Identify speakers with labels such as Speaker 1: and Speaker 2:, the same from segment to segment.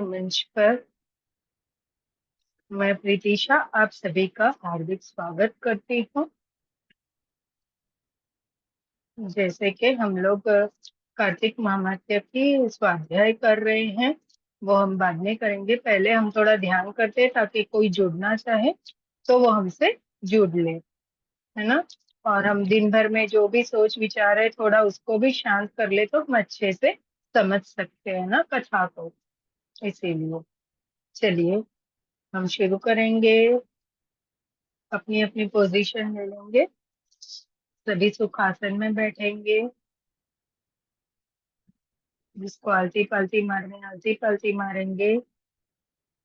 Speaker 1: मंच पर मैं प्रीतिशा आप सभी का हार्दिक स्वागत करती हूँ। जैसे कि हम लोग कार्तिक महात्म्य की स्वाध्याय कर रहे हैं, वो हम बाद में करेंगे। पहले हम थोड़ा ध्यान करते हैं ताकि कोई जुड़ना चाहे तो वो हमसे जुड़ ले, है ना। और हम दिन भर में जो भी सोच विचार है थोड़ा उसको भी शांत कर ले तो हम अच्छे से समझ सकते हैं ना कथा को। इसीलिए चलिए हम शुरू करेंगे। अपनी अपनी पोजीशन ले लेंगे, सभी सुखासन में बैठेंगे। जिसको आलती पालती मारनी आलती पालती मारेंगे।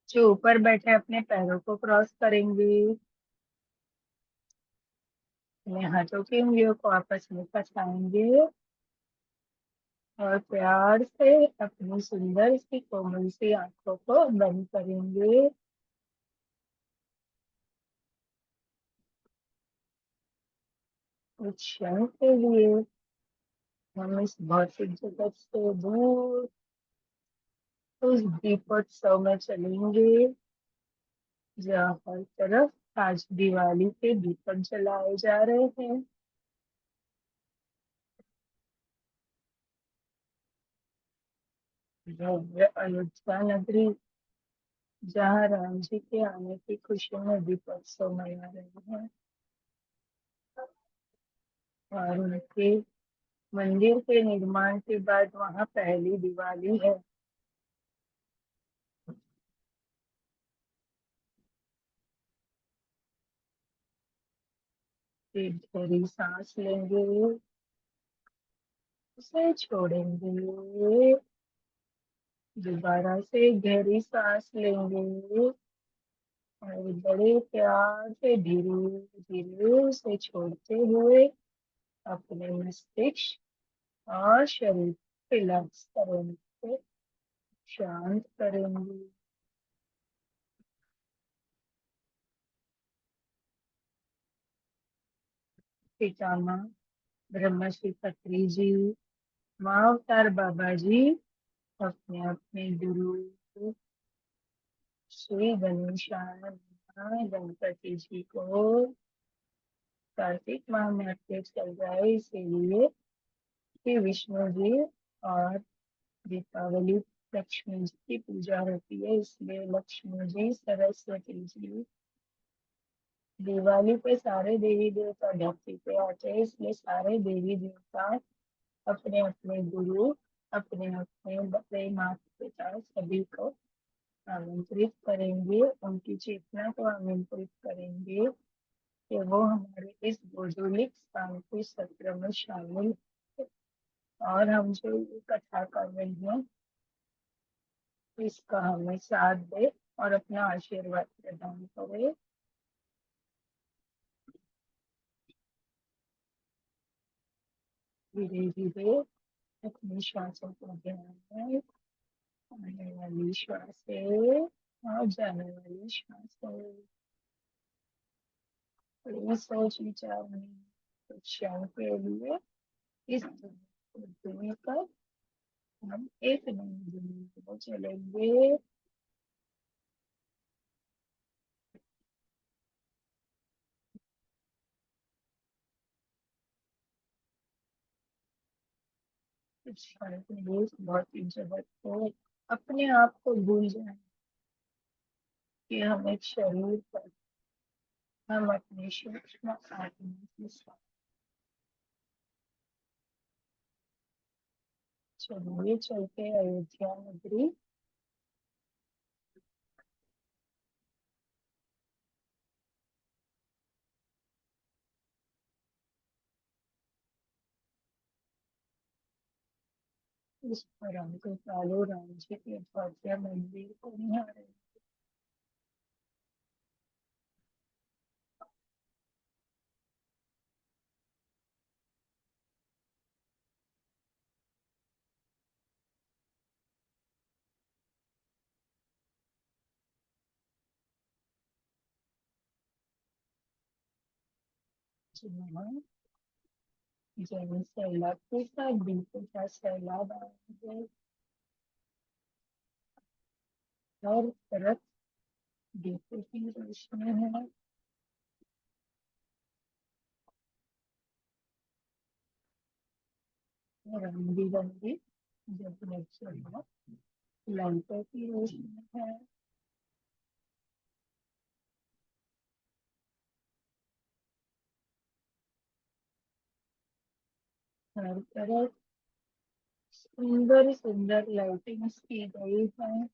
Speaker 1: जो ऊपर बैठे अपने पैरों को क्रॉस करेंगे। अपने हाथों की उंगलियों को आपस में फंसाएंगे और प्यार से अपनी सुंदर सी कोमल सी आंखों को बंद करेंगे। कुछ क्षण के लिए हम इस भौतिक जगत से दूर उस दीपोत्सव में चलेंगे जहाँ हर तरफ आज दिवाली के दीपक जलाए जा रहे हैं। भव्य अयोध्या नगरी, जहाँ राम जी के आने की खुशी में दीपोत्सव मना रहे हैं और उनके मंदिर के निर्माण के बाद वहाँ पहली दिवाली है। फिर गहरी सांस लेंगे, उसे छोड़ेंगे, दोबारा से गहरी सांस लेंगे और बड़े प्यार से धीरे धीरे उसे छोड़ते हुए अपने मस्तिष्क और शरीर को रिलैक्स करेंगे, शांत करेंगे। पितामह ब्रह्मश्री खत्री जी, माँ अवतार बाबा जी अपने अपने गुरु श्री गणेशान गणपति जी को कार्तिक माह में अटके चल जाए इसीलिए कि विष्णु जी और दीपावली लक्ष्मी जी की पूजा होती है, इसलिए लक्ष्मी जी सरस्वती जी दिवाली पे सारे देवी देवता धरती पे आते हैं, इसलिए सारे देवी देवता अपने अपने गुरु अपने अपने बड़े माता पिता सभी को आमंत्रित करेंगे, उनकी चेतना को आमंत्रित करेंगे कि वो हमारे इस भौगोलिक शांति सत्र में शामिल हो और हम जो ये कथा कर रहे हैं इसका हमें साथ दे और अपना आशीर्वाद प्रदान करे। धीरे धीरे अपनी श्वासों को ध्यान में, आने वाली श्वासें और जाने वाली श्वासें, कोई सोच विचार नहीं, कुछ क्षण के लिए इस दुनिया को देखकर हम एक नई दुनिया को चलेंगे। कुछ क्षण के लिए इस भौतिक जगत को अपने आप को भूल जाए कि हम एक शरीर पर, हम अपने सूक्ष्म आत्मा के साथ। चलिए चलते अयोध्या नगरी। इस पर हमको कालो राम जी के भव्य मंदिर को निहारें। जहाँ जैन सैलाब के साथ बिल्कुल का सैलाब आएंगे। हर तरफ दीपों की रोशनी है। रंग बिरंगी जगमग जगमग लाइटों की रोशनी है। हर तरफ सुंदर सुंदर लाइटिंग्स की गई है।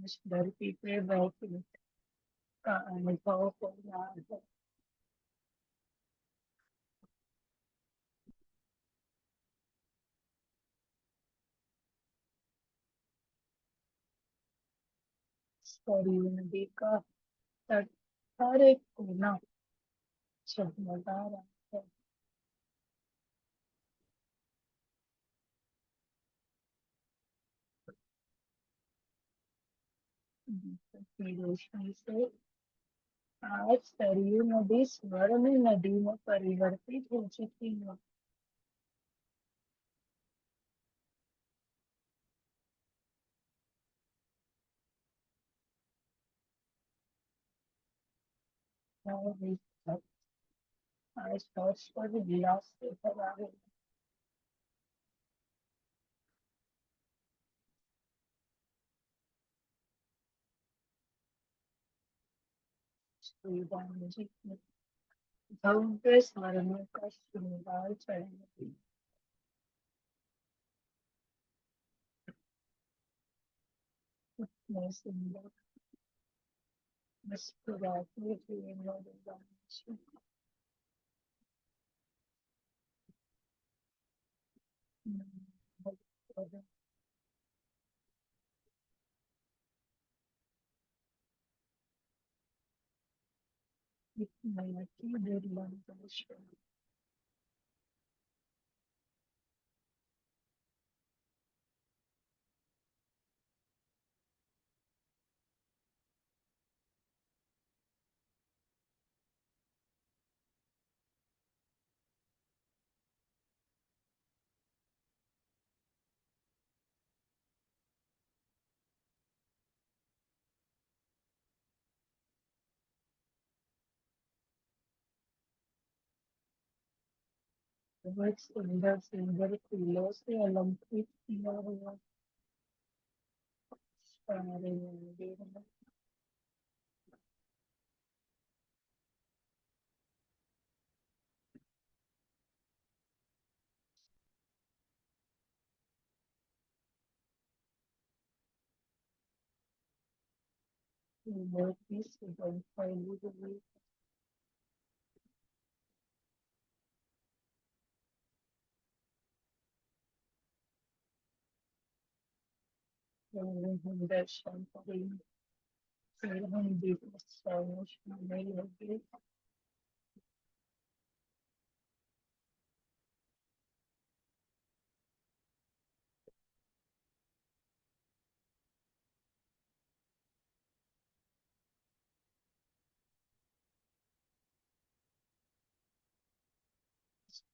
Speaker 1: इस धरती पे बैठने का अनुभव हो रहा है। सरयू नदी का तट, हर एक कोना जगमगा रहा है। दीपों की रोशनी से आज सरयू नदी स्वर्ण नदी में परिवर्तित हो चुकी है। और इस तट आज फर्श पर गिलास से भरा है। श्री राम जी की भव्य स्वर्णों का श्रृंगार चढ़े। इतने सुंदर मुस्कुराते हुए मेरे राम जी। इतने की दुर्लभ दृश्य। बहुत सुंदर सुंदर फूलों से अलंकृत किया हुआ सारे मंदिर में। बहुत ही सुगंध फैली हुई है। हम दर्शन करें, फिर हम दीपोत्सव में शामिल होंगे।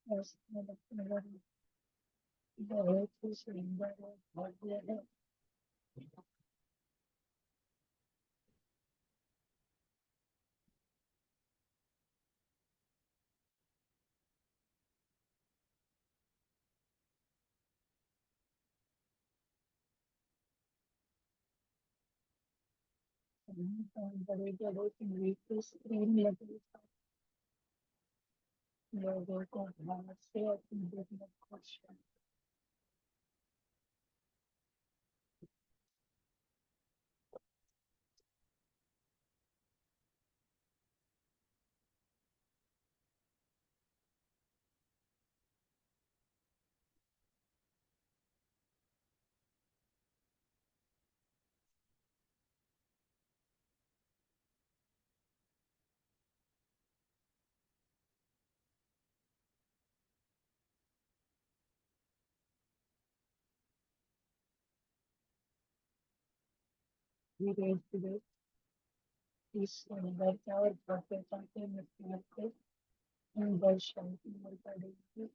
Speaker 1: ऐसा लगता है बहुत ही सुंदर और भव्य है। बड़े बड़े टीवी की स्क्रीन लगी है। लोगों को ध्यान से अपनी देखने खुश है। धीरे धीरे इस सुंदरता और भव्यता के मिटने को अंदर शांति मिल पड़ेगी।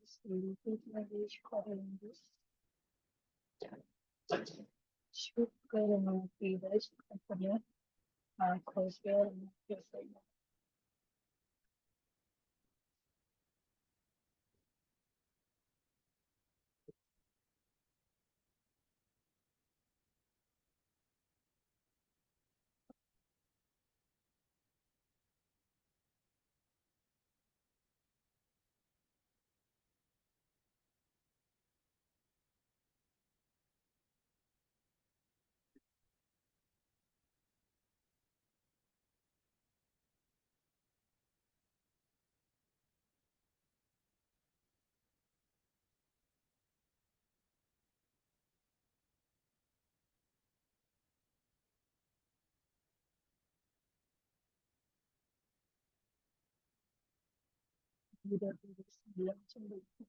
Speaker 1: सीढ़ी पे प्रवेश करेंगे। शुक्र की रज अपने आंखों से और मुख से धीरे धीरे संलग्न चलेगी।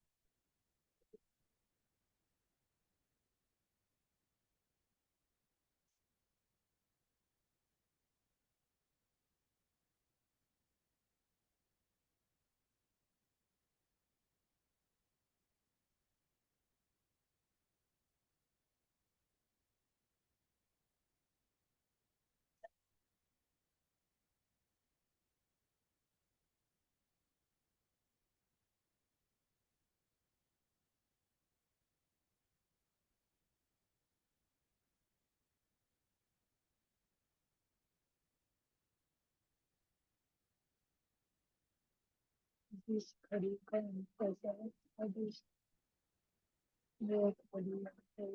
Speaker 1: जिस घड़ी का इंतजार अभी बहुत बड़ी है।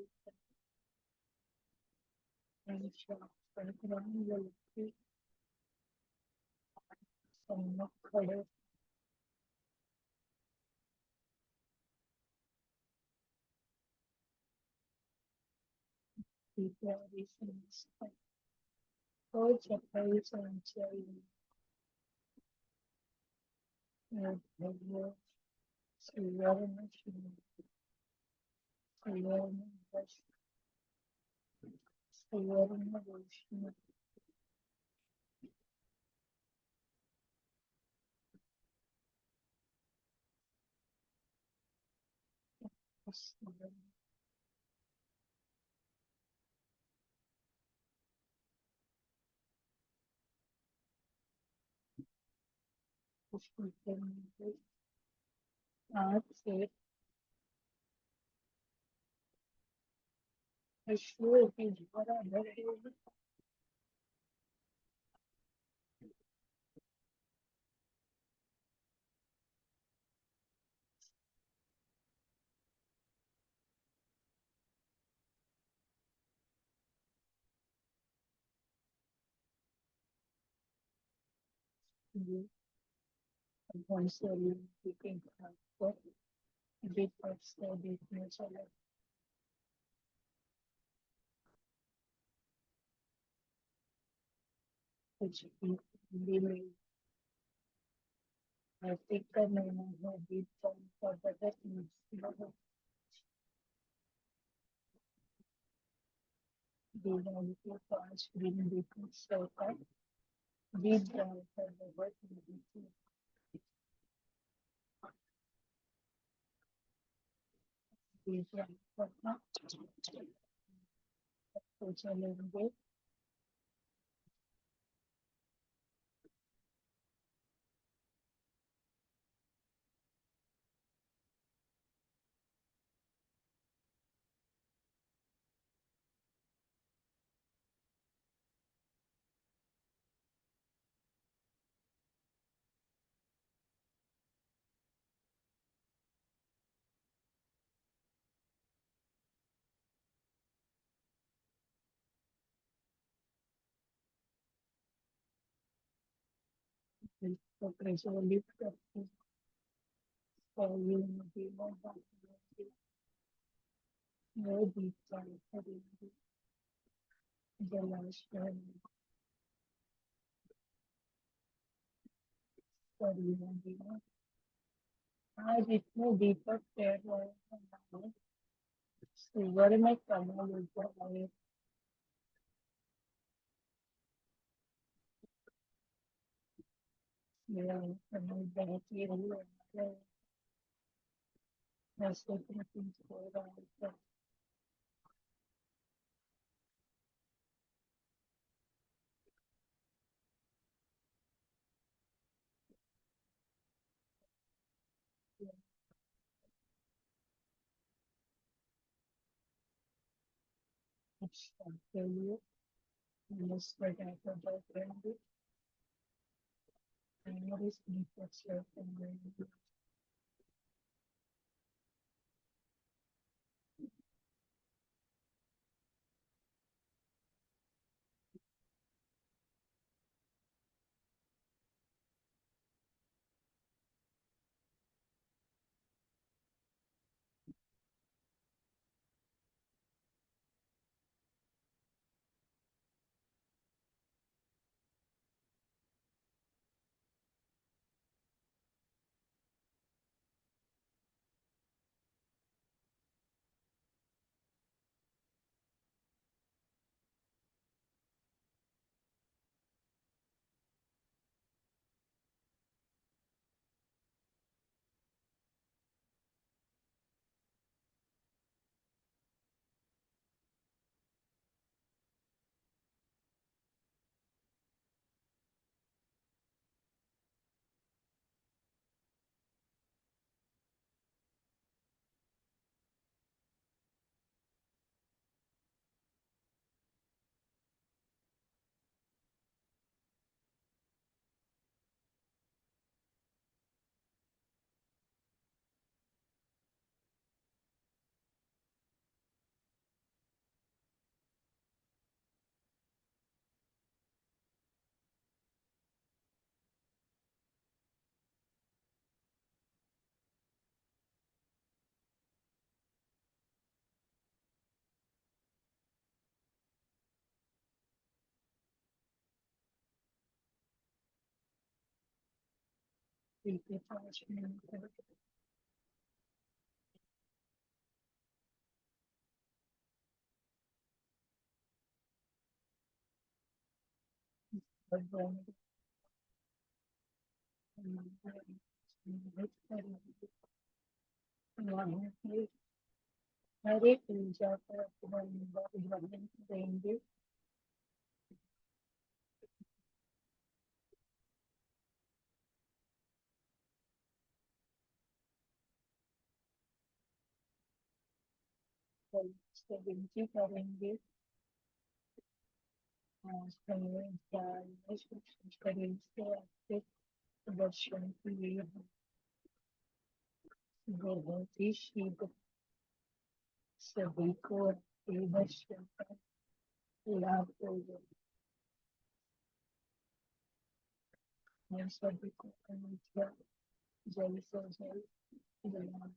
Speaker 1: हमेशा संक्रांत लड़की सम्मुख खड़े की प्यारी संस्था और सफाई संचय भव्य सुवर्ण सुवर्ण वस्त्र सुवर्ण रोशनी सुवर्ण पुष्प हाथ से अश्रु की धारा बह रही है। भगवान से अलिंदी के घाट पर विपक्ष से देखने चला। कुछ भी हिंदी में कार्तिक का महीना है, गीत गाने का बदल मुश्किल दिवाली के 5 दिन दीपोत्सव का गीत गाने का बहुत नहीं करना तो चलेंगे। इसको प्रज्वलित करके पहले नदी में डालेंगे, वो दीप चालू करेंगे, जलाशय में करेंगे। आज इतने दीपक तैर रहे हैं हमारे सुअर में कमल उतर आए। मेरा कमल बहती रही हमारे ऐसे प्रतीत हो रहा है। अच्छा के लिए हम इस प्रकार का करेंगे और इस दीपक से करेंगे। ठीक है, 5 मिनट तक करेंगे। वहाँ पे हर एक पूजा का ध्यान देंगे। से विनती करेंगे समय ज्ञान शरीर से आपके दर्शन के लिए बहुत ही शीघ्र सभी को आपके दर्शन का लाभ होगा। मैं सभी को हमेशा जल्द से जल्द जला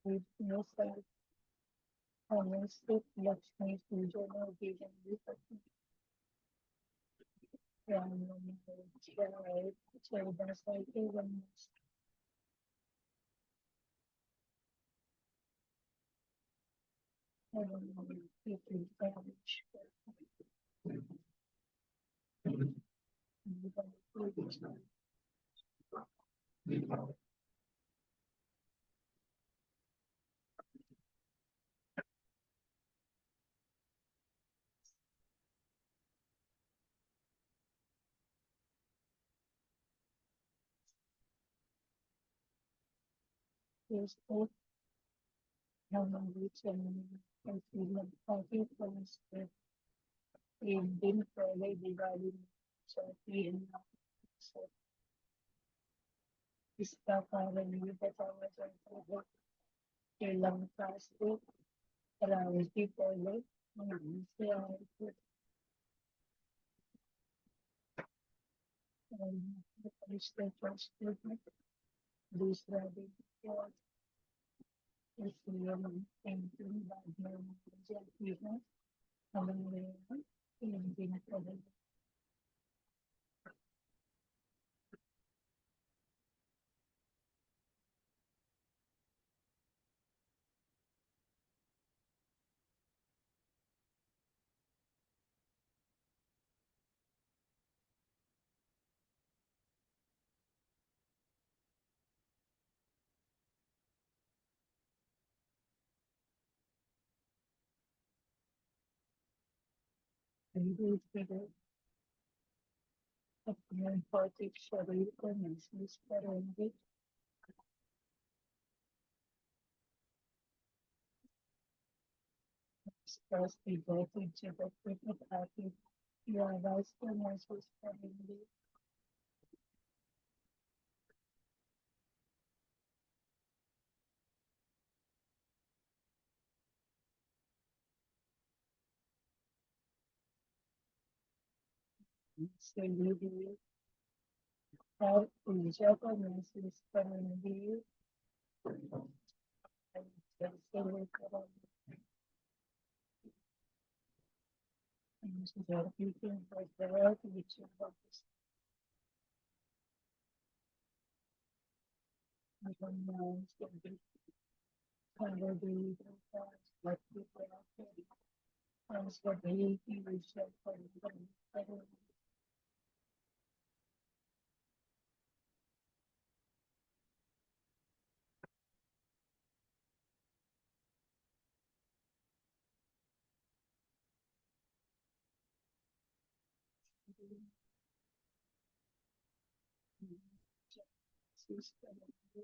Speaker 1: इतने सारे हमें सिर्फ लक्ष्मी पूजन और दीवाली करते हैं। 14 साल के वनवास की पूजा इसको हमारी चलने ऐसी लगता है कि एक दिन पहले दिवाली चौथी है ना, so इसका कारण ये बताया जाता है कि लंका से रावण जी पहले वहां से आए थे और परिश्रम करते थे दूसरा दिन और इसलिए हम पेंटिंग बाद में मनाई जाती है हमारे यहाँ 3 दिन पहले। धीरे धीरे अपने भौतिक शरीर को महसूस करेंगे। आसपास की भौतिक जगत के प्रकार की आवाज को महसूस करेंगे। इससे धीरे और ऊर्जा को महसूस करेंगे। जैसे लेकर धरती के बहुत नीचे वापस धरती पर आकर हम सभी की ऊर्जा परिवर्तन करेंगे। महसूस करेंगे।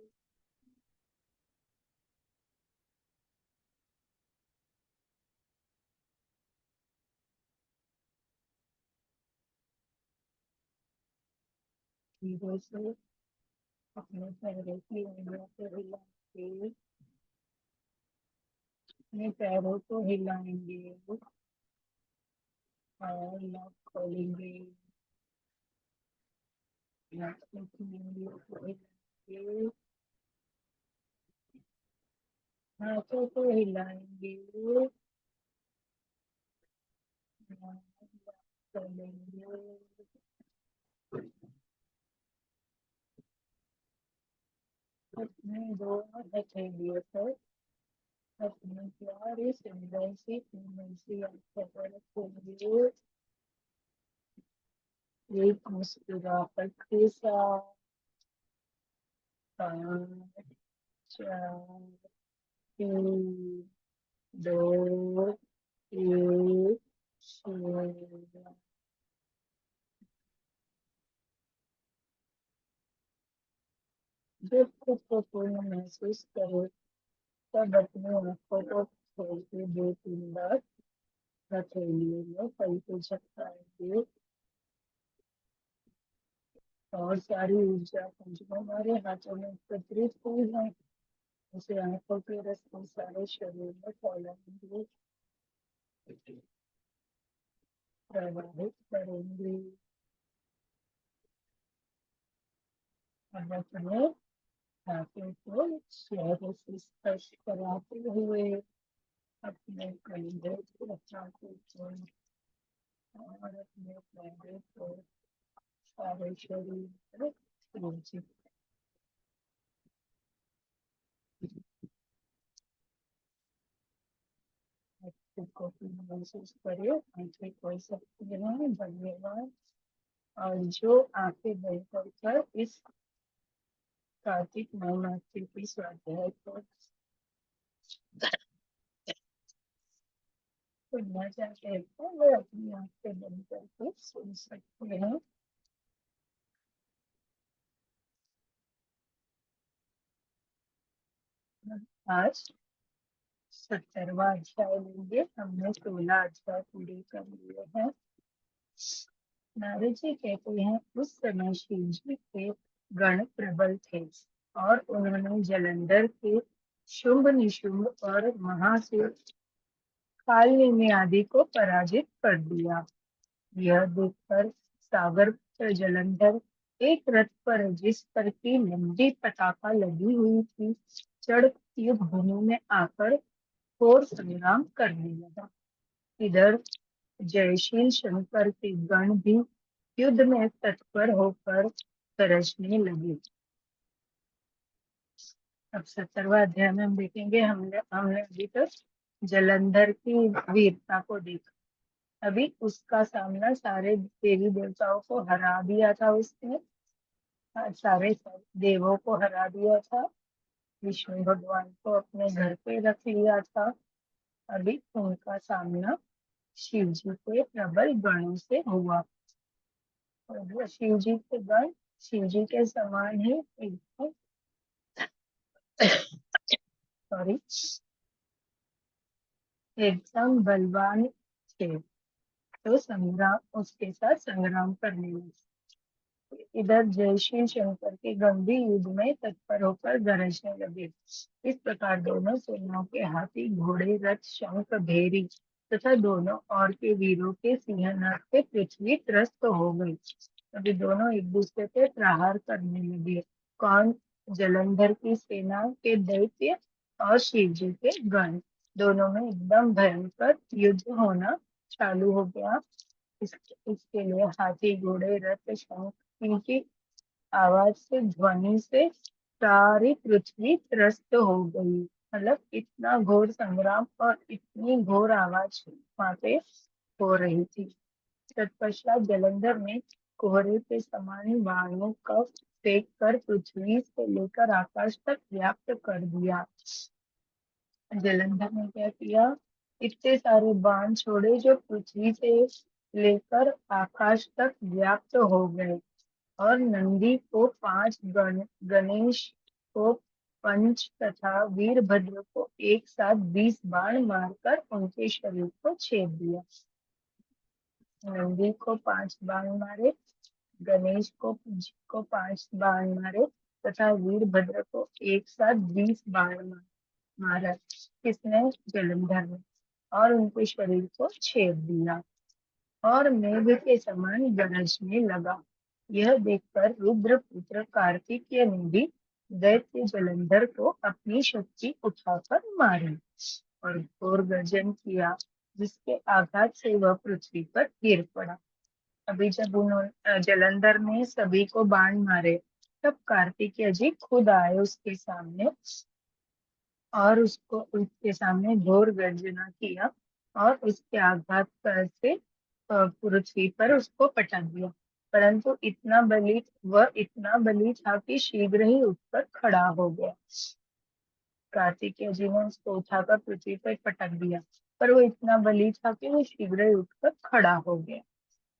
Speaker 1: धीरे से अपने पैरों की उंगलियों को हिलाएंगे। अपने पैरों को हिलाएंगे और नाक खोलेंगे। नाक की उंगलियों को हिलाएंगे। हाथों को हिलाएंगे। नाक खोलेंगे। अपने दोनों हथेलियों पर अपनी प्यारी सुंदर सी कोमल सी आंखों पर रखेंगे। एक मुस्कुराहट के साथ 5 4 3 2 1 0। जब खुद को पूर्ण महसूस करे तब अपनी आंखों को खोल के 2 3 बार हथेलियों में पलके झपकाएंगे और सारी ऊर्जा जो हमारे हाथों में एकत्रित हुई है उसे आंखों के रस सारे शरीर में फैलाएंगे प्रवाहित करेंगे। अब अपने हाथों को चेहरे से स्पर्श कराते हुए अपने कंधे को चाकू को और अपने पैरों को सारे शरीर पर नीचे खुद को महसूस करे। आंखें खोल सकते हैं। धन्यवाद। और जो आंखें बंद कर इस कार्तिक नवरात्रि की स्वाध्याय को सुनना चाहते हैं तो वो अपनी आंखें बंद करके सुन सकते हैं। आज 70वां अध्याय लेंगे। हमने 16 अध्याय पूरे कर लिए हैं। नारद जी कहते हैं, उस समय शिव जी के गण प्रबल थे और उन्होंने जलंधर के शुंभ निशुंभ और महासुर काल आदि को पराजित कर दिया। यह देखकर सागर पुत्र जलंधर एक रथ पर, जिस पर की लंबी पताका लगी हुई थी, चढ़ युद्ध भूमि में आकर घोर संग्राम करने लगा। इधर जयशील शंकर के गण भी युद्ध में तत्पर होकर गरजने लगे। अब 70वां अध्याय में हम देखेंगे, हमने हमने अभी तक जलंधर की वीरता को देखा। अभी उसका सामना सारे देवी देवताओं को हरा दिया था उसने, सारे देवों को हरा दिया था, विष्णु भगवान को अपने घर पे रख लिया था। अभी उनका सामना शिव जी के प्रबल गणों से हुआ। और शिव जी के गण शिव जी के समान ही एकदम सॉरी एकदम बलवान थे, तो संग्राम उसके साथ संग्राम करने लगे। इधर जयश्री शंकर के गंभीर युद्ध में तत्पर होकर गरजने लगे। इस प्रकार दोनों सेनाओं के हाथी घोड़े रथ शंख भेरी तथा दोनों और के वीरों के सिंहनाद से पृथ्वी त्रस्त हो गई। अभी दोनों एक दूसरे पे प्रहार करने लगे। कौन? जलंधर की सेना के दैत्य और शिव जी के गण, दोनों में एकदम भयंकर युद्ध होना चालू हो गया। इसके लिए हाथी घोड़े रथ शंख, इनकी आवाज से, ध्वनि से सारी पृथ्वी त्रस्त हो गई। मतलब इतना घोर संग्राम और इतनी घोर आवाज वहां पे हो रही थी। तत्पश्चात जलंधर ने कोहरे के समान बाणों का फेंक कर पृथ्वी से लेकर आकाश तक व्याप्त कर दिया। जलंधर ने क्या किया? इतने सारे बाण छोड़े जो पृथ्वी से लेकर आकाश तक व्याप्त हो गए। और नंदी को 5 गण, गणेश को पंच तथा वीरभद्र को एक साथ 20 बाण मारकर उनके शरीर को छेद दिया। नंदी को 5 बाण मारे, गणेश को 5 बाण मारे तथा वीरभद्र को एक साथ 20 बाण मारा। किसने? जलंधर ने। और उनके शरीर को छेद दिया और मेघ के समान गरजने लगा। यह देखकर रुद्रपुत्र कार्तिकेय ने भी दैत्य जलंधर को अपनी शक्ति उठाकर मारी और घोर गर्जन किया, जिसके आघात से वह पृथ्वी पर गिर पड़ा। अभी जब उन्होंने जलंधर ने सभी को बाण मारे, तब कार्तिकेय जी खुद आए उसके सामने और उसके सामने घोर गर्जना किया और उसके आघात से पृथ्वी पर उसको पटक दिया। परंतु इतना बली था कि शीघ्र ही उठकर खड़ा हो गया। कार्तिकेय जी ने उसको उठाकर पृथ्वी पर पटक दिया, पर वो इतना बली था कि वो शीघ्र ही उठकर खड़ा हो गया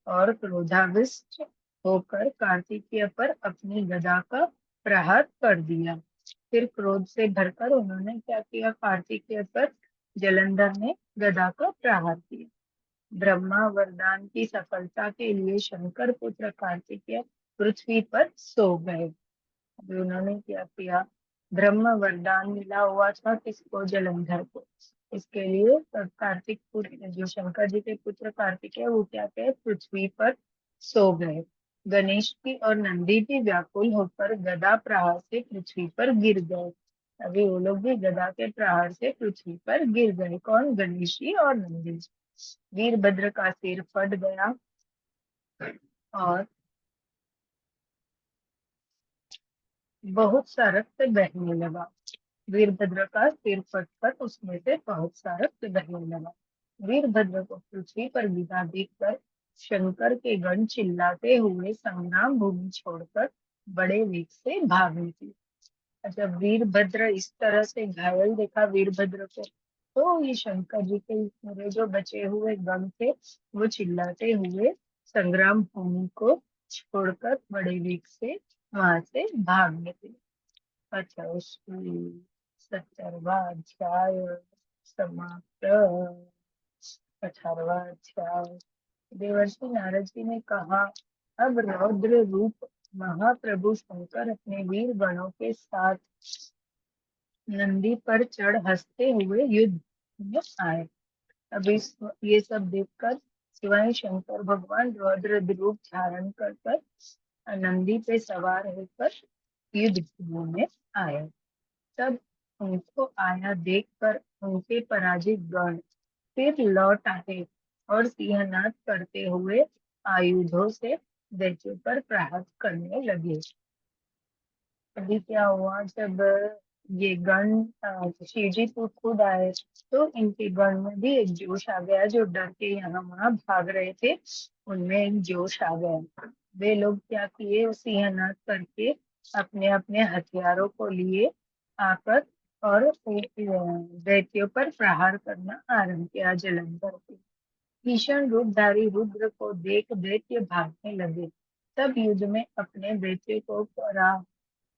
Speaker 1: और क्रोधाविष्ट होकर कार्तिकेय पर अपनी गदा का प्रहार कर दिया। फिर क्रोध से भरकर उन्होंने क्या किया? कार्तिकेय पर जलंधर ने गदा का प्रहार किया। ब्रह्मा वरदान की सफलता के लिए शंकर पुत्र कार्तिकेय पृथ्वी पर सो गए। अभी उन्होंने क्या किया? ब्रह्म वरदान मिला हुआ था किसको? जलंधर को। इसके लिए कार्तिक पुत्र, जो शंकर जी के पुत्र कार्तिक है, वो क्या कहे? पृथ्वी पर सो गए। गणेश की और नंदी भी व्याकुल होकर गदा प्रहार से पृथ्वी पर गिर गए। अभी वो लोग भी गदा के प्रहार से पृथ्वी पर गिर गए। कौन? गणेश जी और नंदी जी। वीरभद्र का सिर फट गया और बहुत सा रक्त बहने लगा। वीरभद्र का सिर फटकर उसमें से बहुत सा रक्त बहने लगा। वीरभद्र को पृथ्वी पर गिरा देखकर शंकर के गण चिल्लाते हुए संग्राम भूमि छोड़कर बड़े वेग से भाग निकले। जब वीरभद्र इस तरह से घायल देखा वीरभद्र को, तो ये शंकर जी के पूरे जो बचे हुए गण थे, वो चिल्लाते हुए संग्राम भूमि को छोड़कर बड़े वेग से वहां से भाग निकले। अच्छा, 17वां अध्याय समाप्त। 18वां अध्याय। देवर्षि नारद जी ने कहा, अब रौद्र रूप महाप्रभु शंकर अपने वीर गणों के साथ नंदी पर चढ़ हंसते हुए युद्ध में आए। अब ये सब देखकर शिवाय शंकर भगवान रौद्र रूप धारण कर नंदी पे सवार होकर युद्ध भूमि में आए। तब उनको आया देखकर उनके पराजित गण फिर लौट आए और सिंहनाद करते हुए आयुधों से दैत्यों पर प्रहार करने लगे। अभी क्या हुआ, जब ये गण शिव जी तो खुद आए तो इनके गण में भी एक जोश आ गया। जो डर के यहाँ वहां भाग रहे थे उनमें एक जोश आ गया। वे लोग क्या किए, सिंहनाद करके अपने अपने हथियारों को लिए आकर और दैत्यों पर प्रहार करना आरंभ किया। जलंधर के भीषण रूपधारी रुद्र को देख दैत्य भागने लगे। तब युद्ध में अपने दैत्य को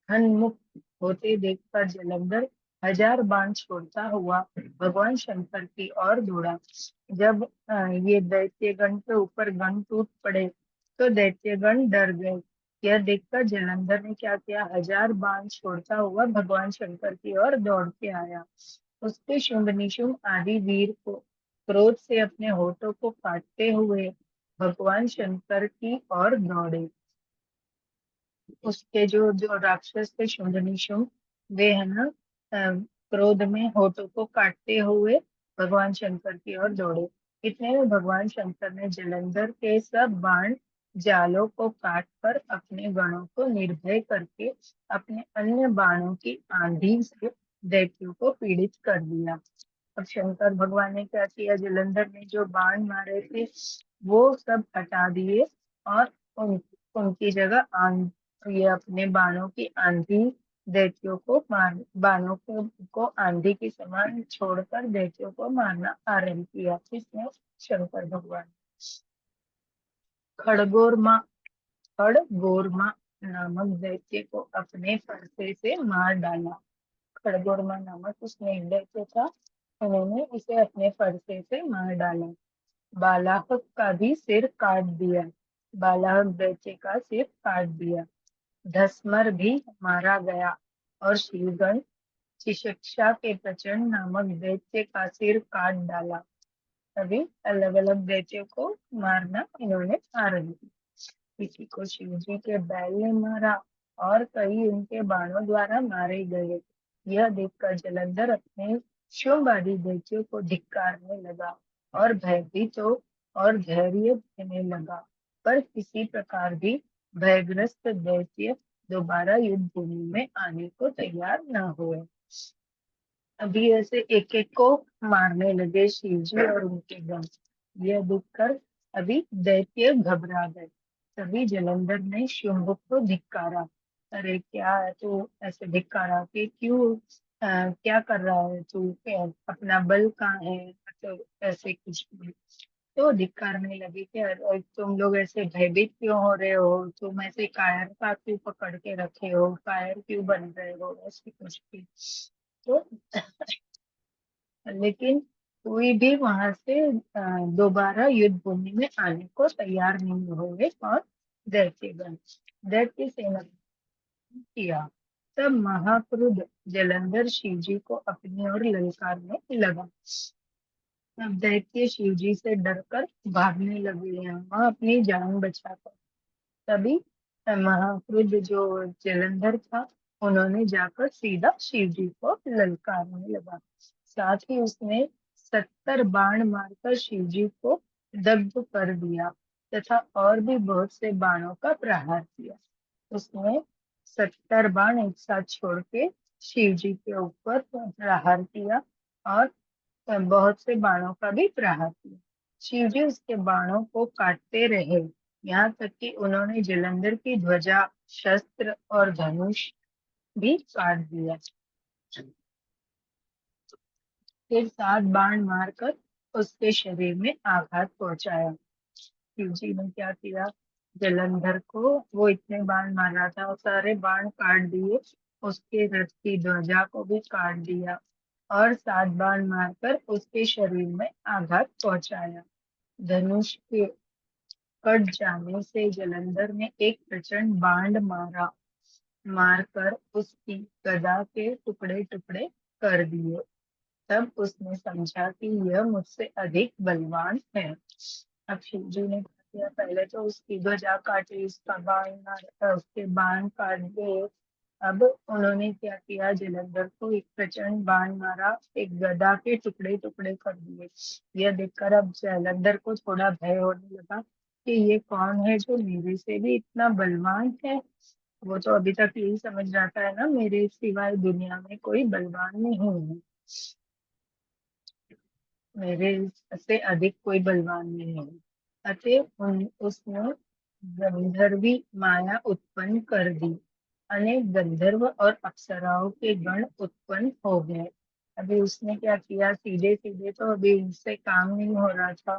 Speaker 1: हनमुख होते देखकर जलंधर 1000 बाण छोड़ता हुआ भगवान शंकर की ओर दौड़ा। जब ये दैत्यगण के ऊपर गण टूट पड़े तो दैत्यगण डर गए। यह देखकर जलंधर ने क्या किया, 1000 बाण छोड़ता हुआ भगवान शंकर की ओर दौड़ के आया। उसके शुंभ निशुंभ आदि वीर को क्रोध से अपने होठों को काटते हुए भगवान शंकर की ओर दौड़े। उसके जो जो राक्षस थे शुंभ निशुंभ, वे है ना क्रोध में होठों को काटते हुए भगवान शंकर की ओर दौड़े। इतने में भगवान शंकर ने जलंधर के सब बाण जालों को काट कर अपने गणों को निर्भय करके अपने अन्य बाणों की आंधी से दैत्यों को पीड़ित कर दिया। अब शंकर भगवान ने क्या किया, जलंधर ने जो बाण मारे थे वो सब हटा दिए और उनकी जगह ये अपने बाणों की आंधी दैत्यों को मार बाणों को आंधी के समान छोड़कर दैत्यों को मारना आरंभ किया। इसमें शंकर भगवान खड़गोरमा खड़गोरमा नामक दैत्य को अपने फरसे से मार डाला। खड़गोरमा नामक उसमें एक दैत्य था, उन्होंने इसे अपने फरसे से मार डाला। बालाहक का भी सिर काट दिया। बालाहक दैत्य का सिर काट दिया। धसमर भी मारा गया और शिवगण शिक्षा के प्रचंड नामक दैत्य का सिर काट डाला। अभी अलग अलग दैत्यों को मारना इन्होंने आरंभ किया। किसी को शिव जी के बैल ने मारा और कई उनके बाणों द्वारा मारे गए। यह देखकर जलंधर अपने शुंभ आदि दैत्यों को धिक्कारने लगा और भयभीत हो और धैर्य देने लगा, पर किसी प्रकार भी भयग्रस्त दैत्य दोबारा युद्ध भूमि में आने को तैयार न हुए। अभी ऐसे एक एक को मारने लगे शिव जी और उनके गण। यह देखकर अभी दैत्य घबरा गए। तभी जलंधर ने शुंभ को धिक्कारा। अरे क्या है तू ऐसे धिक्कारा के क्यों, क्या कर रहा है तू, अपना बल कहाँ है, तो ऐसे कुछ भी। तो धिक्कारने लगे कि अरे तुम लोग ऐसे भयभीत क्यों हो रहे हो, तुम ऐसे कायरता क्यों पकड़ के रखे हो, कायर क्यों बन रहे हो, ऐसे कुछ भी। तो लेकिन कोई भी वहां से दोबारा युद्ध भूमि में आने को तैयार नहीं हुए और दैत्यगण दैत्य सेना किया। तब महाक्रुद्ध जलंधर शिव जी को अपनी ओर ललकारने लगा। अब दैत्य शिव जी से डरकर भागने लगे हैं, वह अपनी जान बचाकर। तभी महाक्रुद्ध जो जलंधर था, उन्होंने जाकर सीधा शिव जी को ललकारने लगा। साथ ही उसने 70 बाण मारकर शिव जी को दग्ध कर दिया तथा और भी बहुत से बाणों का प्रहार किया। उसने 70 बाण एक साथ छोड़ के शिव जी के ऊपर प्रहार किया और बहुत से बाणों का भी प्रहार किया। शिव जी उसके बाणों को काटते रहे, यहाँ तक कि उन्होंने जलंधर की ध्वजा, शस्त्र और धनुष भी काट दिया। फिर 7 बाण मारकर उसके शरीर में आघात पहुंचाया। शिव जी ने क्या किया, जलंधर को वो इतने बाण मारा था, सारे बाण काट दिए उसके रथ की ध्वजा को भी काट दिया और 7 बाण मारकर उसके शरीर में आघात पहुंचाया। धनुष के कट जाने से जलंधर ने एक प्रचंड बाण मारकर उसकी गदा के टुकड़े टुकड़े कर दिए। तब उसने समझा कि यह मुझसे अधिक बलवान है। अब शिवजी ने क्या किया, पहले तो उसकी ध्वजा काटी, उसका बाण मारा, उसके बाण काट दिए। अब उन्होंने क्या किया, जलंधर को एक प्रचंड बाण मारा, एक गदा के टुकड़े टुकड़े कर दिए। यह देखकर अब जलंधर को थोड़ा भय होने लगा कि ये कौन है जो मेरे से भी इतना बलवान है। वो तो अभी तक यही समझ रहा था है ना, मेरे सिवाय दुनिया में कोई बलवान नहीं है, मेरे से अधिक कोई बलवान नहीं है। अतः उसने गंधर्वी माया उत्पन्न कर दी। अनेक गंधर्व और अप्सराओं के गण उत्पन्न हो गए। अभी उसने क्या किया, सीधे सीधे तो अभी उससे काम नहीं हो रहा था,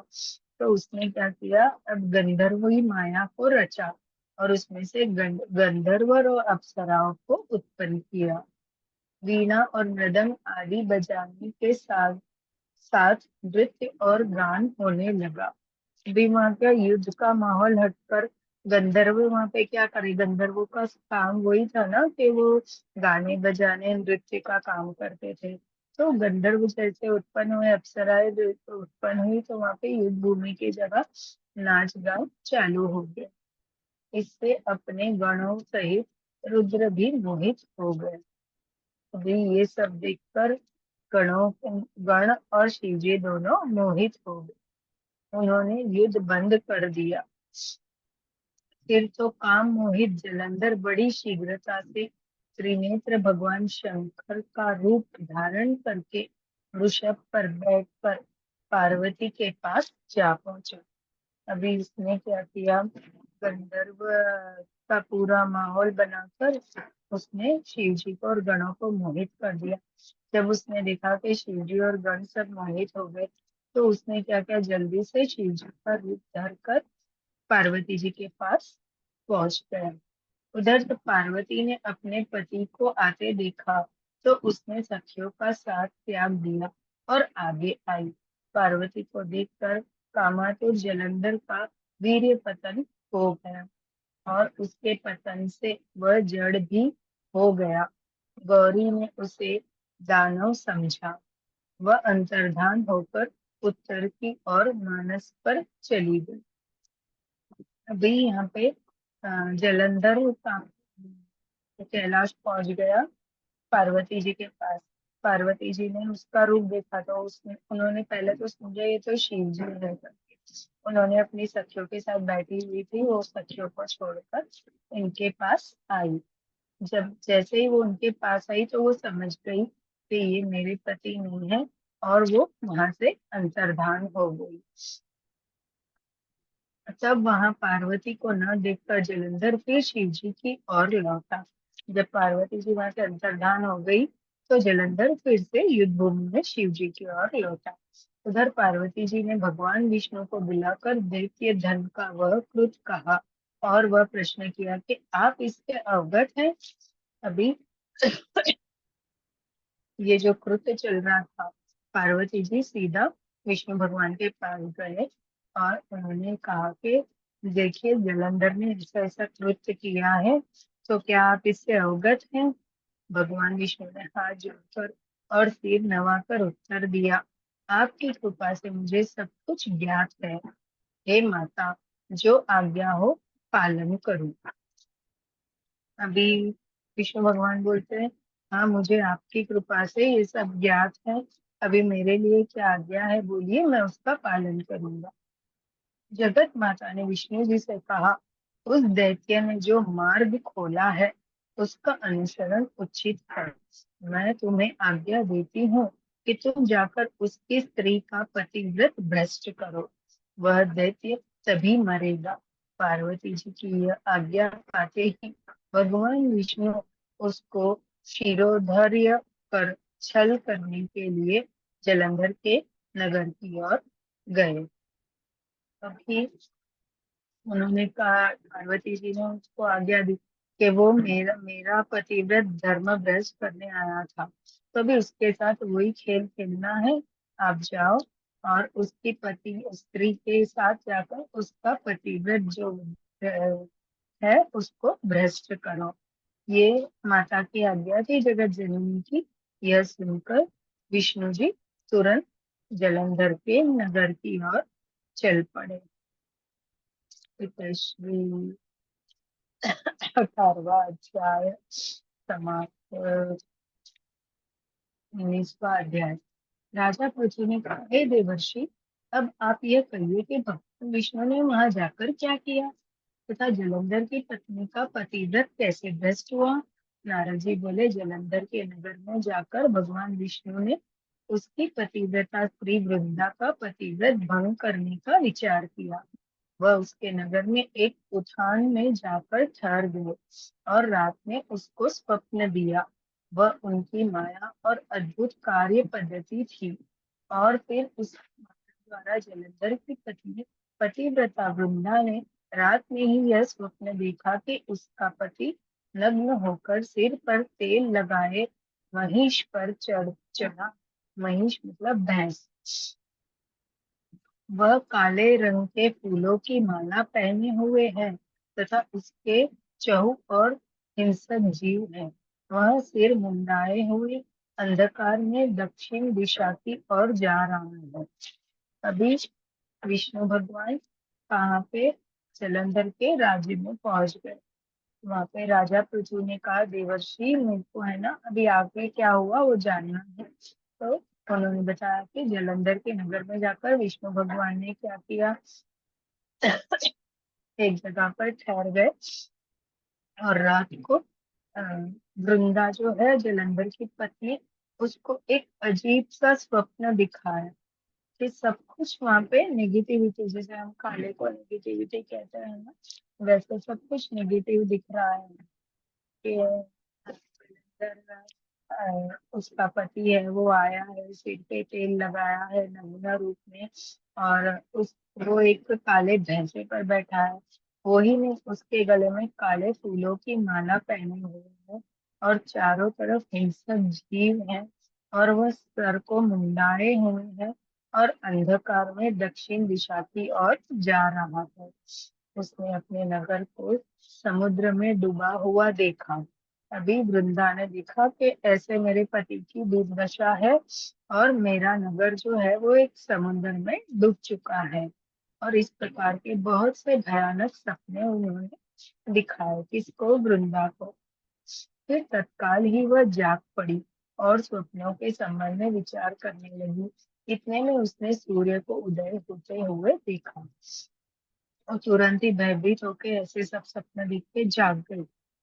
Speaker 1: तो उसने क्या किया, अब गंधर्वी माया को रचा और उसमें से गंधर्व और अप्सराओं को उत्पन्न किया। वीणा और मृदंग आदि बजाने के साथ साथ नृत्य और गान होने लगा। अभी वहां का युद्ध का माहौल हटकर गंधर्व वहां पे क्या करे, गंधर्वों का काम वही था ना कि वो गाने बजाने नृत्य का काम करते थे। तो गंधर्व जैसे उत्पन्न हुए, अप्सराएं जो उत्पन्न हुई, तो वहां पे युद्ध भूमि की जगह नाच गान चालू हो गया। इससे अपने गणों सहित रुद्र भी मोहित हो गए। अभी ये सब देखकर गण और शिवजी दोनों मोहित हो गए। उन्होंने युद्ध बंद कर दिया। फिर तो काम मोहित जलंधर बड़ी शीघ्रता से त्रिनेत्र भगवान शंकर का रूप धारण करके वृषभ पर बैठकर पार्वती के पास जा पहुंचा। अभी इसने क्या किया, गंधर्व का पूरा माहौल बनाकर उसने शिव जी को और गणों को मोहित कर दिया। जब उसने देखा कि शिव जी और गण सब मोहित हो गए, तो उसने क्या किया, जल्दी से शिव जी का रूप धरकर पार्वती जी के पास पहुंच गया। उधर तो पार्वती ने अपने पति को आते देखा, तो उसने सखियों का साथ त्याग दिया और आगे आई। पार्वती को देखकर कामातुर जलंधर का वीर्य पतन हो गया और उसके पतन से वह जड़ भी हो गया। गौरी ने उसे दानव समझा। वह अंतर्धान होकर उत्तर की ओर मानस पर चली गई। अभी यहाँ पे जलंधर का कैलाश पहुंच गया पार्वती जी के पास। पार्वती जी ने उसका रूप देखा, तो उसने उन्होंने पहले तो समझा ये तो शिव जी है करके। उन्होंने अपनी सखियों के साथ बैठी हुई थी, वो सखियों को छोड़कर इनके पास आई। जब जैसे ही वो उनके पास आई, तो वो समझ गई कि ये मेरे पति नहीं है, और वो वहां से अंतर्धान हो गई। तब वहां पार्वती को न देखकर जलंधर फिर शिव जी की ओर लौटा। जब पार्वती जी वहां से अंतर्धान हो गई, तो जलंधर फिर से युद्ध भूमि में शिव जी की ओर लौटा। उधर पार्वती जी ने भगवान विष्णु को बुलाकर दैत्य धन का वह कृत कहा और वह प्रश्न किया कि आप इससे अवगत हैं। अभी ये जो कृत्य चल रहा था, पार्वती जी सीधा विष्णु भगवान के पास गए और उन्होंने कहा कि देखिए, जलंधर ने ऐसा ऐसा कृत्य किया है, तो क्या आप इससे अवगत हैं। भगवान विष्णु ने हाथ जोड़कर और सिर नवाकर उत्तर दिया, आपकी कृपा से मुझे सब कुछ ज्ञात है। हे माता, जो आज्ञा हो पालन करूं। अभी विष्णु भगवान बोलते हैं, हाँ मुझे आपकी कृपा से ये सब ज्ञात है। अभी मेरे लिए क्या आज्ञा है, बोलिए, मैं उसका पालन करूंगा। जगत माता ने विष्णु जी से कहा, उस दैत्य ने जो मार्ग खोला है उसका अनुसरण उचित है। मैं तुम्हें आज्ञा देती हूँ कि तुम जाकर उसकी स्त्री का पतिव्रत भ्रष्ट करो, वह दैत्य तभी मरेगा। पार्वती जी की यह आज्ञा पाते ही भगवान विष्णु उसको शिरोधार्य कर छल करने के लिए जलंधर के नगर की ओर गए। अभी उन्होंने कहा, पार्वती जी ने उसको आज्ञा दी, कि वो मेरा मेरा पतिव्रत धर्म भ्रष्ट करने आया था, तो भी उसके साथ वही खेल खेलना है। आप जाओ और उसकी पति स्त्री के साथ जाकर उसका पतिव्रत जो है उसको भ्रष्ट करो। ये माता की आज्ञा थी जगत जननी की। यह सुनकर विष्णु जी तुरंत जलंधर के नगर की ओर चल पड़े। पितश्री 18वां अध्याय समाप्त। 19वां अध्याय। राजा पृथु ने कहा, हे देवर्षि, अब आप यह कहिए कि भगवान विष्णु ने वहां जाकर क्या किया तथा जलंधर की पत्नी का पतिव्रत कैसे भ्रष्ट हुआ। नारद जी बोले, जलंधर के नगर में जाकर भगवान विष्णु ने उसकी पतिव्रता स्त्री वृंदा का पतिव्रत भंग करने का विचार किया। वह उसके नगर में एक उठान में जाकर ठहर गए और रात में उसको स्वप्न दिया। वह उनकी माया और अद्भुत कार्य पद्धति थी। और फिर उस द्वारा जलंधर की पत्नी पतिव्रता वृंदा ने रात में ही यह स्वप्न देखा कि उसका पति नग्न होकर सिर पर तेल लगाए महिष पर चढ़ा। महिष मतलब भैंस। वह काले रंग के फूलों की माला पहने हुए है तथा उसके चहु और हिंसक जीव है। वह सिर मुंडाए हुए अंधकार में दक्षिण दिशा की ओर जा रहा है। अभी विष्णु भगवान कहाँ पे? जलंधर के राज्य में पहुंच गए। वहां पे राजा पृथु ने कहा, देवर्षि मेरे को है ना अभी आगे क्या हुआ वो जानना है। तो उन्होंने बताया कि जलंधर के नगर में जाकर विष्णु भगवान ने क्या किया, एक जगह पर ठहर गए और रात को अ, वृंदा जो है जलंधर की पत्नी, उसको एक अजीब सा स्वप्न दिखा है कि सब कुछ वहां पे नेगेटिविटी, जैसे हम काले को नेगेटिविटी कहते हैं ना, वैसे सब कुछ नेगेटिव दिख रहा है कि उसका पति है वो आया है, सिर पे तेल लगाया है नमूना रूप में, और उस वो एक काले भैंसे पर बैठा है। वही ने उसके गले में काले फूलों की माला पहने हुए है और चारों तरफ हिंसक जीव है। और वह सर को मुंडाए हुए है और अंधकार में दक्षिण दिशा की ओर जा रहा है। उसने अपने नगर को समुद्र में डूबा हुआ देखा। अभी वृंदा ने देखा कि ऐसे मेरे पति की दुर्दशा है और मेरा नगर जो है वो एक समुद्र में डूब चुका है। और इस प्रकार के बहुत से भयानक सपने उन्होंने दिखाए। किसको? वृंदा को। फिर तत्काल ही वह जाग पड़ी और स्वप्नों के संबंध में विचार करने लगी। इतने में उसने सूर्य को उदय होते हुए देखा और तुरंत ही भयभीत होकर ऐसे सब सपने देख के जाग गई।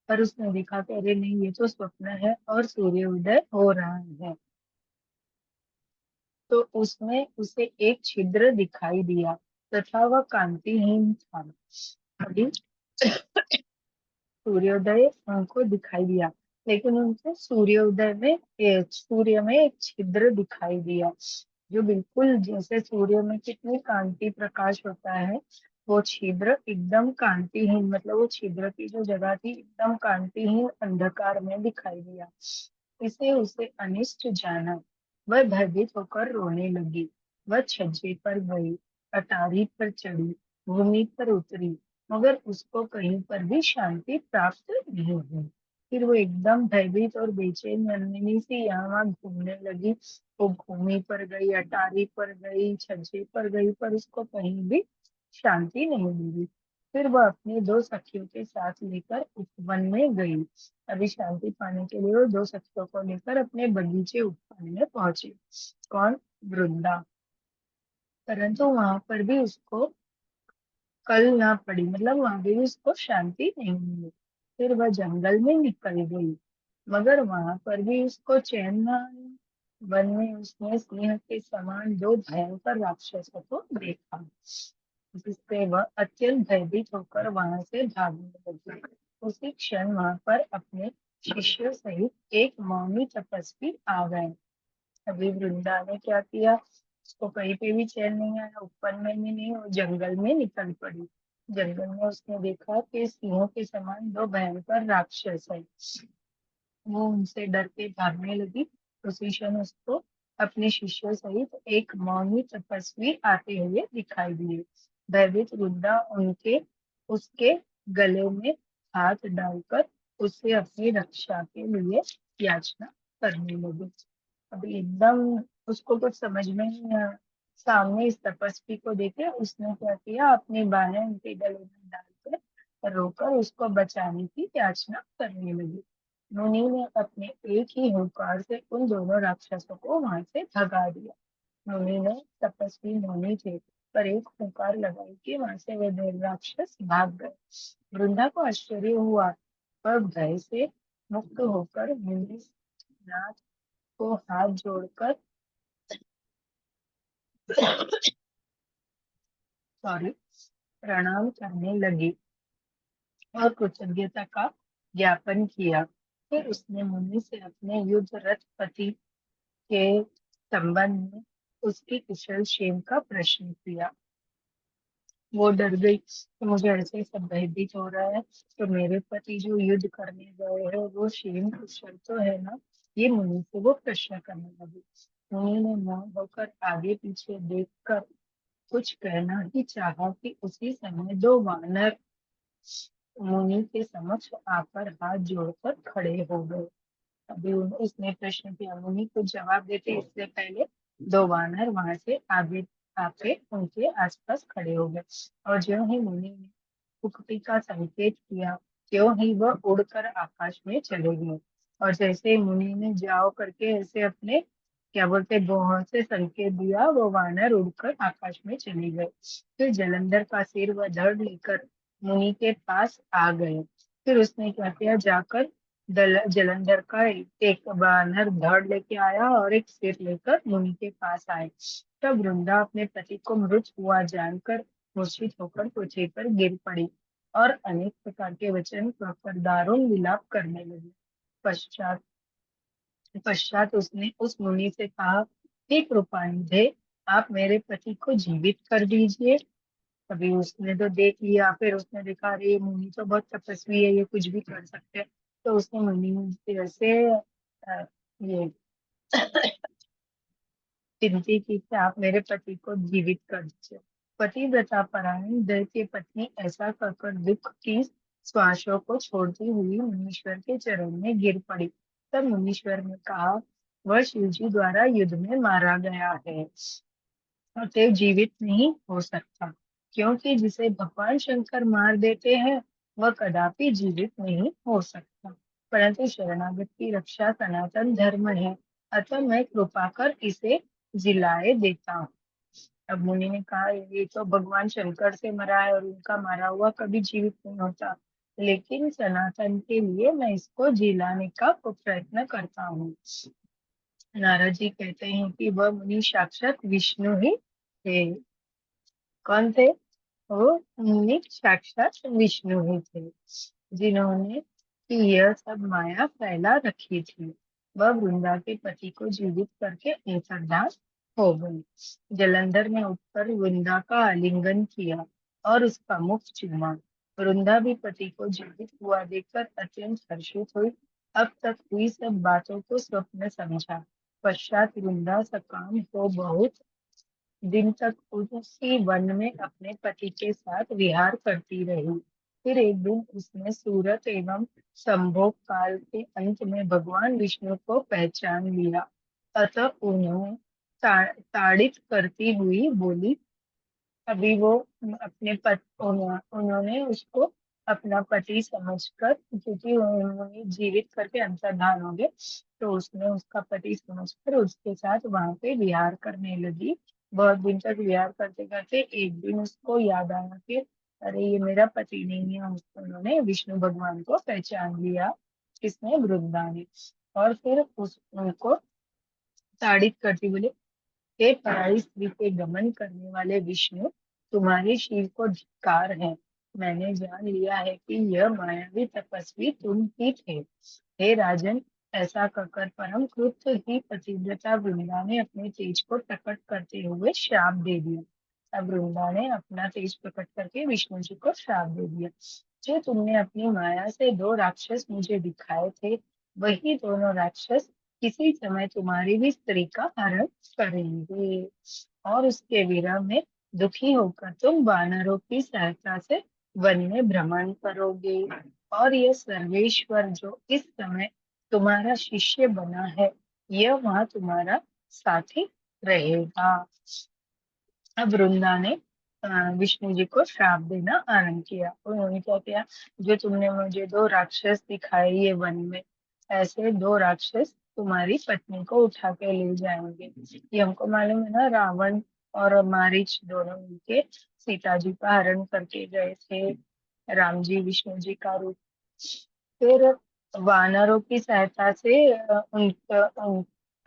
Speaker 1: पर उसने देखा कि अरे नहीं, ये तो स्वप्न है और सूर्य उदय हो रहा है। तो उसमें उसे एक छिद्र दिखाई दिया तथा वह कांतिहीन था। अभी सूर्योदय उनको दिखाई दिया, लेकिन उनको सूर्य में एक छिद्र दिखाई दिया जो बिल्कुल जैसे सूर्य में कितनी कांति प्रकाश होता है, वो छिद्र एकदम कांतिहीन, मतलब वो छिद्र की जो जगह थी एकदम कांतिहीन अंधकार में दिखाई दिया। इसे उसे अनिष्ट जाना। वह भयभीत होकर रोने लगी। वह छज्जे पर गई, अटारी पर चढ़ी, भूमि पर उतरी, मगर उसको कहीं पर भी शांति प्राप्त नहीं हुई। फिर वो एकदम भयभीत और बेचैन नन्ही सी यहाँ वहाँ घूमने लगी। वो भूमि पर गई, अटारी पर गई, छज्जे पर गई, पर उसको कहीं भी शांति नहीं मिली। फिर वह अपनी दो सखियों के साथ लेकर उपवन में गई। अभी शांति पाने के लिए वो दो सखियों को लेकर अपने बगीचे उपवन में पहुंची। कौन? वृंदा। परंतु वहां पर भी उसको कल ना पड़ी, मतलब वहां भी उसको शांति नहीं मिली। फिर वह जंगल में निकल गई, मगर वहां पर भी उसको चैन न आया। वन में उसने सिंह के समान दो भयंकर राक्षसों को देखा, जिससे वह अत्यंत भयभीत होकर वहां से भागने लगी। उसी क्षण वहां पर अपने शिष्यों सहित एक मौनी तपस्वी आ गए। अभी वृंदा ने क्या किया, उसको कहीं पे भी चैन नहीं आया, ऊपर में भी नहीं, और जंगल में निकल पड़ी। जंगल में उसने देखा कि सिंहों के समान दो भयंकर राक्षस है। वो उनसे डर के भागने लगी। उसी क्षण उसको अपने शिष्यों सहित एक मौनी तपस्वी आते हुए दिखाई दिए। भयभीत वृंदा उनके उसके गले में हाथ डालकर उससे अपनी रक्षा के लिए याचना करने लगी। अभी एकदम उसको कुछ समझ में नहीं आया। सामने इस तपस्वी को देखे उसने क्या किया, अपनी बाहें उनके गले में डालकर रोकर उसको बचाने की याचना करने लगी। मुनि ने अपने एक ही हुंकार से उन दोनों राक्षसों को वहां से भगा दिया। मुनि ने तपस्वी मुनि थे, पर एक हुंकार लगाई कि वहां से वे दो राक्षस भाग गए। वृंदा को आश्चर्य हुआ, पर भय से मुक्त होकर मुनि नाथ को हाथ जोड़कर सॉरी प्रणाम करने लगी और कृतज्ञता का ज्ञापन किया। फिर उसने मुनि से अपने युद्ध रथ पति के संबंध में उसकी कुशल क्षेम का प्रश्न किया। वो डर गई कि मुझे ऐसे सब भयभीत हो रहा है, तो मेरे पति जो युद्ध करने गए हैं वो क्षेम कुशल तो है ना। ये मुनि से वो प्रश्न करने लगी। मुनि ने मौन होकर आगे पीछे देखकर कुछ कहना ही चाहा कि उसी समय दो वानर मुनि के समक्ष आकर हाथ जोड़कर खड़े हो गए। अभी उसने प्रश्न किया, मुनि को जवाब देते इससे पहले दो वानर वहां से आगे आके उनके आसपास खड़े हो गए। और जो ही मुनि ने उक्ति का संकेत किया, त्यों ही वह उड़कर आकाश में चले गए। और जैसे ही मुनि ने जाओ करके ऐसे अपने क्या बोलते भौहों से संकेत दिया, वो वानर उड़कर आकाश में चले गए। फिर जलंधर का सिर व धड़ लेकर मुनि के पास आ गए। फिर उसने क्या किया, जाकर जलंधर का एक वानर धड़ लेके आया और एक सिर लेकर मुनि के पास आए। तब वृंदा अपने पति को मृत हुआ जानकर मूर्छित होकर पृथ्वी पर गिर पड़ी और अनेक प्रकार के वचन कहकर दारुण विलाप करने लगी। पश्चात पश्चात उसने उस मुनि से कहा, हे कृपानिधे, आप मेरे पति को जीवित कर दीजिए। अभी उसने तो देख लिया, फिर उसने देखा अरे ये मुनि तो बहुत तपस्वी है, ये कुछ भी कर सकते हैं। तो उसने मुनि से ये विनती की कि आप मेरे पति को जीवित कर दीजिए। पतिव्रता परायण दैत्य पत्नी ऐसा कहकर दुख की श्वासों को छोड़ती हुई मुनीश्वर के चरणों में गिर पड़ी। तब मुनीश्वर ने कहा, वह शिव जी द्वारा युद्ध में मारा गया है, अतएव जीवित नहीं हो सकता, क्योंकि जिसे भगवान शंकर मार देते हैं वह कदापि जीवित नहीं हो सकता। परंतु शरणागत की रक्षा सनातन धर्म है, अतः मैं कृपा कर इसे जिलाए देता हूँ। अब मुनि ने कहा, ये तो भगवान शंकर से मरा है और उनका मारा हुआ कभी जीवित नहीं होता, लेकिन सनातन के लिए मैं इसको जिलाने का प्रयत्न करता हूँ। नारद जी कहते हैं कि वह मुनि साक्षात विष्णु ही थे। कौन थे वो? मुनि साक्षात विष्णु ही थे, जिन्होंने कि यह सब माया फैला रखी थी। वह वृंदा के पति को जीवित करके अंतर्धान हो गई। जलंधर ने उठकर वृंदा का आलिंगन किया और उसका मुख चूमा। वृंदा भी पति को जीवित हुआ देखकर अत्यंत हर्षित हुई। अब तक हुई सब बातों को स्वप्न समझा। पश्चात वृंदा सकाम हो बहुत दिन तक उसी वन में अपने पति के साथ विहार करती रही। फिर एक दिन उसने सूरत एवं संभोग काल के अंत में भगवान विष्णु को पहचान लिया। अतः उन्होंने ताड़ित करती हुई बोली, अभी वो अपने उन्होंने उसको अपना पति समझकर, क्योंकि उन्होंने जीवित करके अंतर्धान हो गए, तो उसने उसका पति समझकर उसके साथ वहां पे विहार करने लगी। बहुत दिन तक विहार करते करते एक दिन उसको याद आया कि अरे ये मेरा पति नहीं है। उन्होंने विष्णु भगवान को पहचान लिया, किसने? वृंदा ने। और फिर उस उनको ताड़ित करती बोले, हे पराई स्त्री के गमन करने वाले विष्णु, तुम्हारे शिव को धिक्कार है। मैंने जान लिया है कि यह मायावी तपस्वी तुम ही थे। हे राजन, ऐसा कहकर परम क्रुद्ध ही पतिव्रता वृंदा ने अपने तेज को प्रकट करते हुए श्राप दे दिया। अब वृंदा ने अपना तेज प्रकट करके विष्णु जी को श्राप दे दिया। जो तुमने अपनी माया से दो राक्षस मुझे दिखाए थे, वही दोनों राक्षस किसी समय तुम्हारी भी स्त्री का हरण करेंगे, और उसके विरह में दुखी होकर तुम वानरों की सहायता से वन में भ्रमण करोगे, और यह सर्वेश्वर जो इस समय तुम्हारा शिष्य बना है, यह वहां तुम्हारा साथी रहेगा। अब वृंदा ने विष्णु जी को श्राप देना आरंभ किया। उन्होंने क्या किया, जो तुमने मुझे दो राक्षस दिखाए ये वन में, ऐसे दो राक्षस तुम्हारी पत्नी को उठा के ले जाएंगे। ये हमको मालूम है ना, रावण और मारीच दोनों मिलके सीता जी का हरण करके गए थे, राम जी विष्णु जी का रूप। फिर वानरों की सहायता से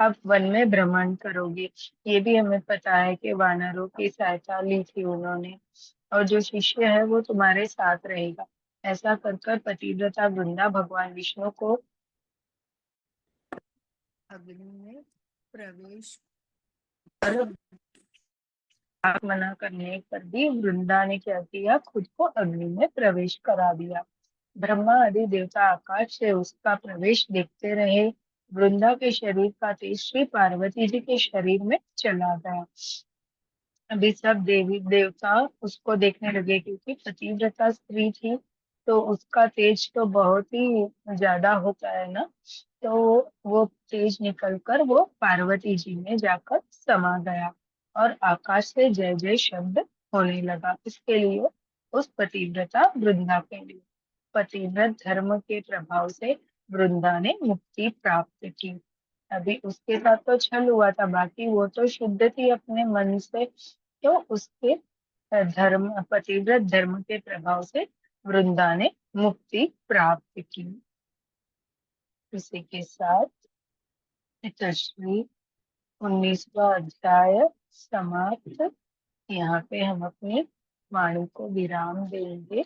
Speaker 1: आप वन में भ्रमण करोगे, ये भी हमें पता है कि वानरों की सहायता ली थी उन्होंने, और जो शिष्य है वो तुम्हारे साथ रहेगा। ऐसा कर कर पतिव्रता वृंदा भगवान विष्णु को अग्नि में प्रवेश कर, आप मना करने पर भी वृंदा ने क्या किया, खुद को अग्नि में प्रवेश करा दिया। ब्रह्मा आदि देवता आकाश से उसका प्रवेश देखते रहे। वृंदा के शरीर का तेज श्री पार्वती जी के शरीर में चला गया। अभी सब देवी देवता उसको देखने लगे, क्योंकि पतिव्रता स्त्री थी तो उसका तेज तो बहुत ही ज्यादा होता है ना। तो वो तेज निकलकर वो पार्वती जी में जाकर समा गया, और आकाश से जय जय शब्द होने लगा। इसके लिए उस पतिव्रता वृंदा के लिए पतिव्रत धर्म के प्रभाव से वृंदा ने मुक्ति प्राप्त की। अभी उसके साथ तो छल हुआ था, बाकी वो तो शुद्ध थी अपने मन से। तो उसके धर्म पतिव्रत धर्म के प्रभाव से वृंदा ने मुक्ति प्राप्त की। इसी के साथ श्री 19वां अध्याय समाप्त। यहाँ पे हम अपनी वाणी को विराम देंगे,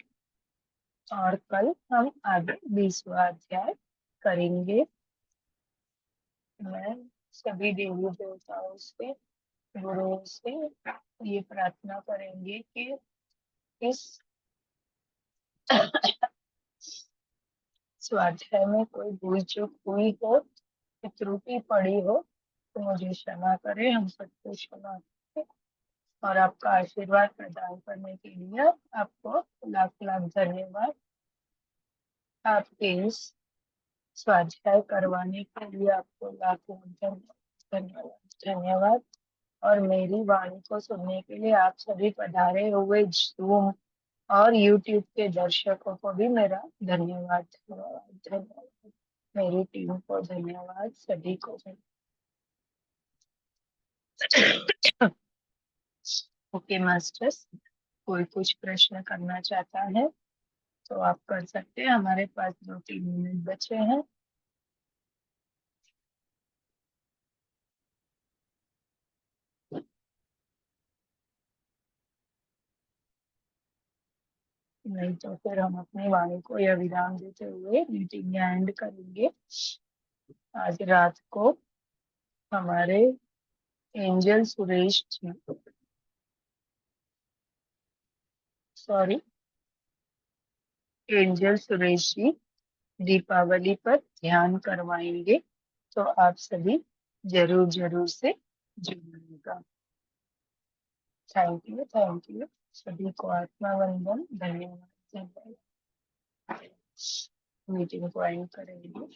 Speaker 1: और कल हम आगे 20वां अध्याय करेंगे। मैं सभी देवी देवताओं से, गुरुओं से ये प्रार्थना करेंगे कि इस स्वाध्याय में कोई भूल चूक हुई हो, त्रुटि पड़ी हो, तो मुझे क्षमा करें, हम सबको क्षमा करें। और आपका आशीर्वाद प्रदान करने के लिए आपको लाख लाख धन्यवाद। आपके इस स्वाध्याय करवाने के लिए आपको लाख लाख धन्यवाद धन्यवाद। और मेरी वाणी को सुनने के लिए आप सभी पधारे हुए जूम और यूट्यूब के दर्शकों को भी मेरा धन्यवाद धन्यवाद धन्यवाद। मेरी टीम को धन्यवाद, सभी को धन्यवाद। ओके मास्टर्स, कोई कुछ प्रश्न करना चाहता है तो आप कर सकते हैं, हमारे पास 2-3 मिनट बचे हैं। नहीं तो फिर हम अपनी वाणी को यह विराम देते हुए मीटिंग एंड करेंगे। आज रात को हमारे angel Suresh ji, sorry, angel Suresh ji Deepawali पर ध्यान करवाएंगे, तो आप सभी जरूर जरूर से जुड़िएगा। थैंक यू सभी को, आत्मा वंदन, धन्यवाद धन्यवाद। मीटिंग को एंड करेंगे।